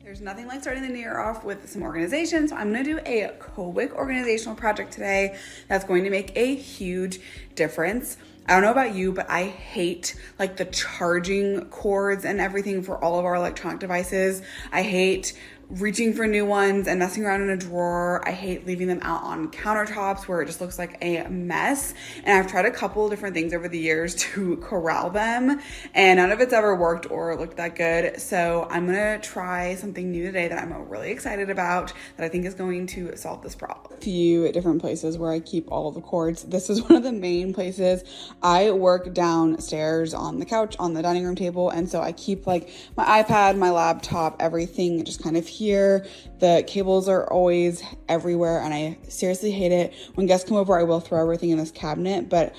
There's nothing like starting the new year off with some organization, so I'm gonna do a quick organizational project today that's going to make a huge difference. I don't know about you, but I hate like the charging cords and everything for all of our electronic devices. I hate reaching for new ones and messing around in a drawer. I hate leaving them out on countertops where it just looks like a mess. And I've tried a couple different things over the years to corral them, and none of it's ever worked or looked that good. So I'm gonna try something new today that I'm really excited about that I think is going to solve this problem. A few different places where I keep all of the cords. This is one of the main places. I work downstairs on the couch on the dining room table, and so I keep like my iPad, my laptop, everything just kind of here. The cables are always everywhere, and I seriously hate it. When guests come over, I will throw everything in this cabinet, but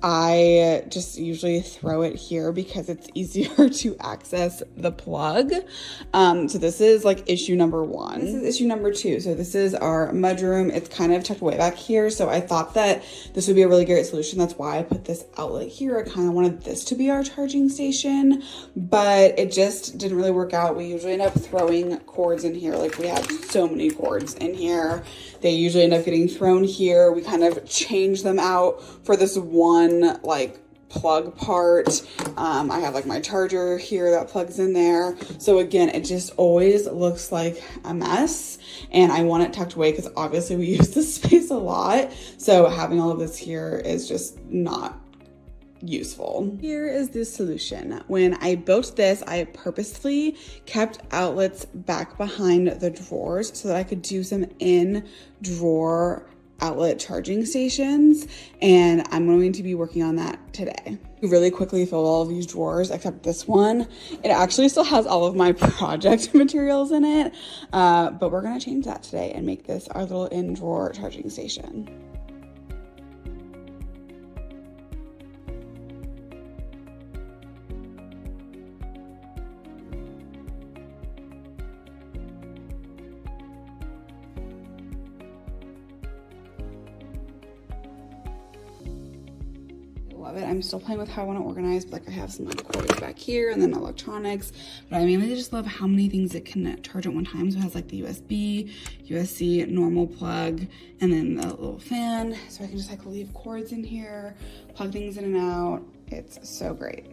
I just usually throw it here because it's easier to access the plug. So this is like issue number 1. This is issue number 2. So this is our mudroom. It's kind of tucked way back here. So I thought that this would be a really great solution. That's why I put this outlet here. I kind of wanted this to be our charging station, but it just didn't really work out. We usually end up throwing cords in here. Like we have so many cords in here. They usually end up getting thrown here. We kind of change them out for this one like plug part. I have like my charger here that plugs in there. So again, it just always looks like a mess, and I want it tucked away because obviously we use this space a lot. So having all of this here is just not useful. Here is the solution. When I built this, I purposely kept outlets back behind the drawers so that I could do some in drawer outlet charging stations, and I'm going to be working on that today. Really quickly fill all of these drawers except this one. It actually still has all of my project materials in it, but we're going to change that today and make this our little in drawer charging station. Love it. I'm still playing with how I want to organize, but like I have some like cords back here and then electronics, but I mainly just love how many things it can charge at one time. So it has like the USB, USB, normal plug, and then the little fan. So I can just like leave cords in here, plug things in and out. It's so great.